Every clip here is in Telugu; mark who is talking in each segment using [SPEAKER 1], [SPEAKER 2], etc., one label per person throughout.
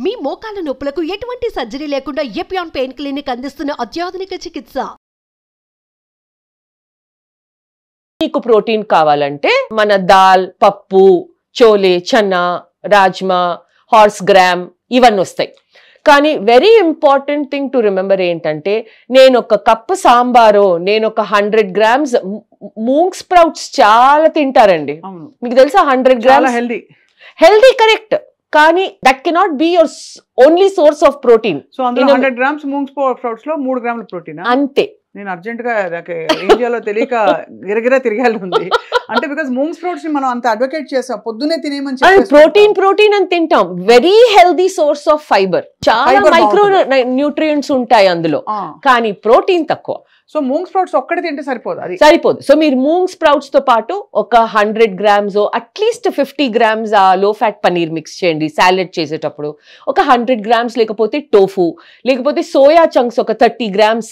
[SPEAKER 1] మీ మోకాల నొప్పులకు ఎటువంటి సర్జరీ లేకుండా ఎపియాన్ పెయిన్ క్లినిక్ అందిస్తున్న అత్యాధునిక చికిత్స.
[SPEAKER 2] మీకు ప్రోటీన్ కావాలంటే మన దాల్, పప్పు, చోలే, చన్నా, రాజ్మా, హార్స్ గ్రామ్ ఇవన్నీ వస్తాయి. కానీ very important thing to remember ఏంటంటే, నేను ఒక కప్పు సాంబారో, నేను ఒక 100 grams మూంగ్ స్ప్రౌట్స్ చాలా తింటారండి. మీకు తెలుసా 100 grams హెల్దీ కరెక్ట్, కానీ that cannot be your only source of protein.
[SPEAKER 3] So అందులో 100 grams మూంగ్ స్ప్రౌట్స్ లో 3 grams ప్రోటీన్
[SPEAKER 2] అంతే.
[SPEAKER 3] నేను అర్జెంట్ గా ఏం చేయాలో తెలియక గిరగిరా తిరగాలి ఉంది. అంటే బికాస్ మూంగ్ స్ప్రౌట్స్ ని మనం అంత అడ్వకేట్ చేసాం, పొద్దునే తినేమని
[SPEAKER 2] చెప్పి ప్రోటీన్ అని తింటాం. Very healthy source of fibre, చాలా మైక్రో న్యూట్రియంట్స్ ఉంటాయి అందులో, కానీ ప్రోటీన్ తక్కువ.
[SPEAKER 3] సో మూంగ్ స్ప్రౌట్స్ ఒక్కటి తింటే సరిపోదు, అది
[SPEAKER 2] సరిపోదు. సో మీరు మూంగ్ స్ప్రౌట్స్ తో పాటు ఒక 100 grams అట్లీస్ట్ 50 grams లో ఫ్యాట్ పనీర్ మిక్స్ చేయండి సాలెడ్ చేసేటప్పుడు. ఒక 100 grams లేకపోతే టోఫు, లేకపోతే సోయా చంక్స్ ఒక 30 grams.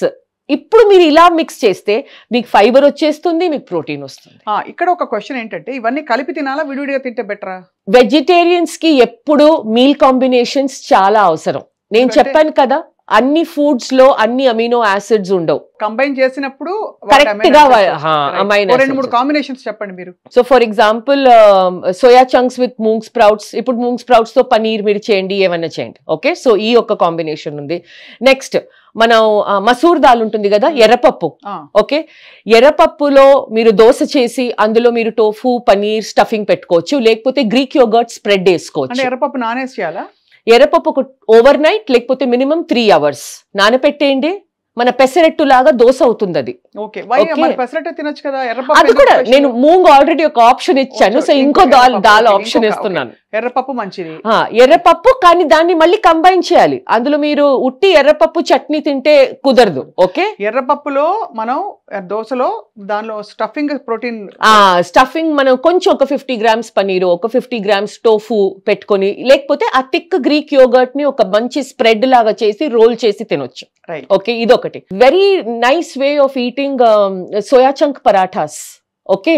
[SPEAKER 2] ఇప్పుడు మీరు ఇలా మిక్స్ చేస్తే మీకు ఫైబర్ వచ్చేస్తుంది, మీకు ప్రోటీన్ వస్తుంది.
[SPEAKER 3] ఇక్కడ ఒక క్వశ్చన్ ఏంటంటే, ఇవన్నీ కలిపి తినాలా విడివిడిగా తింటే బెటరా?
[SPEAKER 2] వెజిటేరియన్స్ కి ఎప్పుడు మీల్ కాంబినేషన్స్ చాలా అవసరం. నేను చెప్పాను కదా, అన్ని ఫుడ్స్ లో అన్ని అమినో యాసిడ్స్ ఉండవు.
[SPEAKER 3] కంబైన్ చేసినప్పుడు
[SPEAKER 2] కరెక్ట్ గా
[SPEAKER 3] 2-3 కాంబినేషన్స్ చెప్పండి మీరు.
[SPEAKER 2] So for example soya chunks with moong sprouts. ఇప్పుడు మూంగ్ స్ప్రౌట్స్ తో పనీర్ మీరు చేయండి, ఏమన్నా చేయండి. ఓకే, సో ఈ ఒక కాంబినేషన్ ఉంది. నెక్స్ట్ మనం మసూర్ దాల్ ఉంటుంది కదా, ఎర్రపప్పు. ఓకే, ఎర్రపప్పులో మీరు దోశ చేసి అందులో మీరు టోఫు, పనీర్ స్టఫింగ్ పెట్టుకోవచ్చు, లేకపోతే గ్రీక్ యోగర్ట్ స్ప్రెడ్ వేసుకోవచ్చు.
[SPEAKER 3] ఎర్రపప్పు నానేసి చేయాలా?
[SPEAKER 2] ఎర్రపప్పు ఓవర్ నైట్ లేకపోతే మినిమం 3 hours నానపెట్టేయండి. మన పెసరెట్టు లాగా దోశ అవుతుంది అది. అది కూడా నేను మూంగ్ ఆల్రెడీ ఒక ఆప్షన్ ఇచ్చాను, సో ఇంకో దాల్ ఆప్షన్ ఇస్తున్నాను.
[SPEAKER 3] ఎర్రపప్పు మంచిది,
[SPEAKER 2] ఎర్రపప్పు, కానీ దాన్ని మళ్ళీ కంబైన్ చేయాలి. అందులో మీరు ఉట్టి ఎర్రపప్పు చట్నీ తింటే కుదరదు. ఓకే,
[SPEAKER 3] ఎర్రపప్పులో మనం దోశలో దానిలో స్టఫింగ్ ప్రోటీన్
[SPEAKER 2] స్టఫింగ్ మనం కొంచెం ఒక 50 grams పనీరు, ఒక 50 grams టోఫు పెట్టుకొని, లేకపోతే ఆ థిక్ గ్రీక్ యోగర్ట్ ని ఒక మంచి స్ప్రెడ్ లాగా చేసి రోల్ చేసి తినొచ్చు. ఓకే, ఇదొకటి very nice way of eating soya chunk parathas. Okay,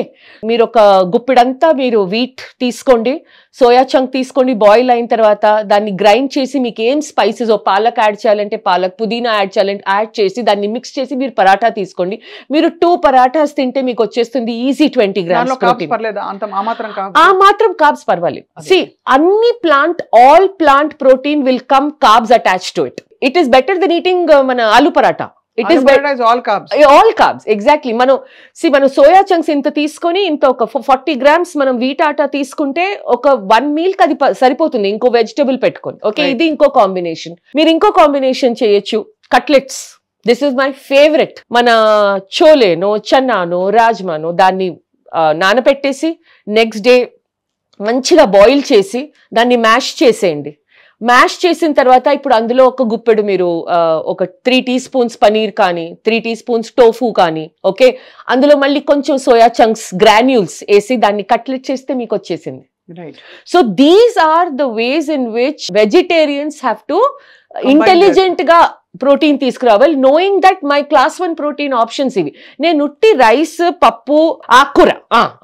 [SPEAKER 2] మీరు ఒక గుప్పిడంతా మీరు వీట్ తీసుకోండి, సోయా చంక్ తీసుకోండి, బాయిల్ అయిన తర్వాత దాన్ని గ్రైండ్ చేసి మీకు ఏం స్పైసెస్, పాలక్ యాడ్ చేయాలంటే పాలక్, పుదీనా యాడ్ చేయాలంటే యాడ్ చేసి దాన్ని మిక్స్ చేసి మీరు పరాఠా తీసుకోండి. మీరు 2 పరాఠాస్ తింటే మీకు వచ్చేస్తుంది ఈజీ 20 grams. ఆ మాత్రం కార్బ్స్ పర్వాలేదు. సి అన్ని all plant protein will come carbs attach to it. It is better than eating మన aloo paratha. It is
[SPEAKER 3] all
[SPEAKER 2] carbs exactly. మనం సోయా చంక్స్ ఇంత తీసుకొని ఇంత ఒక 40 grams మనం వీట్ ఆటా తీసుకుంటే ఒక 1 meal కి అది సరిపోతుంది, ఇంకో వెజిటబుల్ పెట్టుకొని. ఓకే, ఇది ఇంకో కాంబినేషన్. మీరు ఇంకో కాంబినేషన్ చేయొచ్చు, cutlets. This is my favourite. మన చోలేనో, చన్నానో, రాజ్మానో దాన్ని నానపెట్టేసి నెక్స్ట్ డే మంచిగా బాయిల్ చేసి దాన్ని మ్యాష్ చేసేయండి. మ్యాష్ చేసిన తర్వాత ఇప్పుడు అందులో ఒక గుప్పెడు మీరు ఒక 3 teaspoons పనీర్ కానీ, 3 teaspoons టోఫు కానీ, ఓకే, అందులో మళ్ళీ కొంచెం సోయా చంక్స్ గ్రాన్యూల్స్ వేసి దాన్ని కట్లెట్ చేస్తే మీకు వచ్చేసింది. So these are the ways in which vegetarians have to intelligent గా ప్రోటీన్ తీసుకురావాలి, knowing that my class 1 protein options ఇవి. నేను ఉట్టి రైస్, పప్పు, ఆకుకూర,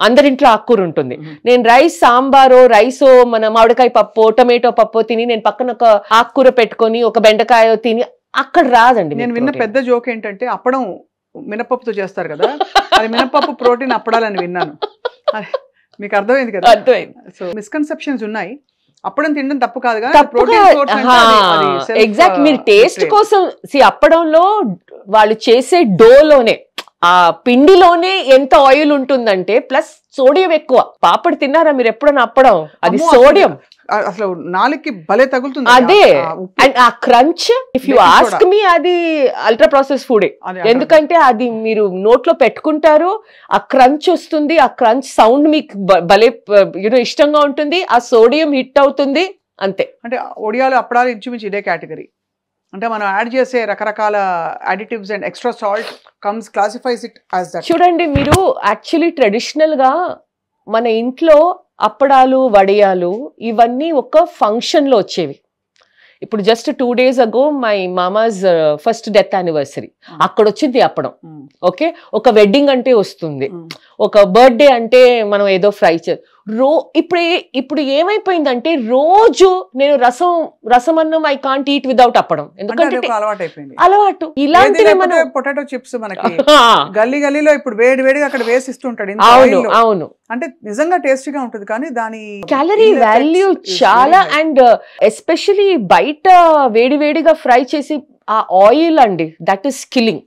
[SPEAKER 2] అందరింట్లో ఆకుకూర ఉంటుంది. నేను రైస్, సాంబారో, రైసో, మన మామిడికాయ పప్పు, టొమాటో పప్పు తిని నేను పక్కన ఒక ఆకుకూర పెట్టుకొని ఒక బెండకాయ తిని అక్కడ రాదండి.
[SPEAKER 3] నేను విన్న పెద్ద జోక్ ఏంటంటే, అప్పడం మినపప్పుతో చేస్తారు కదా, అది మినపప్పు ప్రోటీన్ అప్పడాలని విన్నాను. మీకు అర్థమైంది కదా?
[SPEAKER 2] అర్థమైంది.
[SPEAKER 3] సో మిస్కన్సెప్షన్స్ ఉన్నాయి. అప్పడం తినడం తప్పు కాదు కదా,
[SPEAKER 2] ఎగ్జాక్ట్. మీరు టేస్ట్ కోసం అప్పడంలో వాళ్ళు చేసే డోలోనే, ఆ పిండిలోనే ఎంత ఆయిల్ ఉంటుందంటే ప్లస్ సోడియం ఎక్కువ. పాపడి తిన్నారా మీరు ఎప్పుడన్నా అప్పడం? అది సోడియం
[SPEAKER 3] అసలు నాలుగుకి భలే తగులుతుంది.
[SPEAKER 2] అదే, అండ్ ఆ crunch, if you ask me, అది అల్ట్రా ప్రాసెస్ ఫుడే. ఎందుకంటే అది మీరు నోట్లో పెట్టుకుంటారు, ఆ క్రంచ్ వస్తుంది, ఆ క్రంచ్ సౌండ్ మీకు భలే ఇష్టంగా ఉంటుంది, ఆ సోడియం హిట్ అవుతుంది, అంతే.
[SPEAKER 3] అంటే ఒడియాలు, అప్పడాలు ఇంచుమించు ఇదే కేటగిరీ. అంటే మనం యాడ్ చేసే రకరకాల additives and extra salt classifies it as that.
[SPEAKER 2] చూడండి, మీరు యాక్చువల్లీ ట్రెడిషనల్ గా మన ఇంట్లో అప్పడాలు, వడియాలు ఇవన్నీ ఒక ఫంక్షన్ లో వచ్చేవి. ఇప్పుడు just 2 days ago my mama's first death anniversary, అక్కడ వచ్చింది అప్పడం. ఓకే, ఒక వెడ్డింగ్ అంటే వస్తుంది, ఒక బర్త్డే అంటే మనం ఏదో ఫ్రై ఇప్పుడు ఏమైపోయిందంటే రోజు నేను రసమన్నం ఐ కాంట్ ఈట్ వితౌట్ అప్పడం, ఎందుకంటే
[SPEAKER 3] అలవాటు అయిపోయింది.
[SPEAKER 2] అలవాటు. ఇలాంటివి మనం
[SPEAKER 3] పొటాటో చిప్స్ మనకి గల్లీలో ఇప్పుడు వేడిగా అక్కడ వేసి ఇస్తుంటాడు.
[SPEAKER 2] అవును
[SPEAKER 3] అంటే నిజంగా టేస్టీగా ఉంటుంది, కానీ దాని
[SPEAKER 2] క్యాలరీ వాల్యూ చాలా, అండ్ ఎస్పెషలీ బయట వేడిగా ఫ్రై చేసి ఆ ఆయిల్ అండి, దట్ ఈస్ కిల్లింగ్.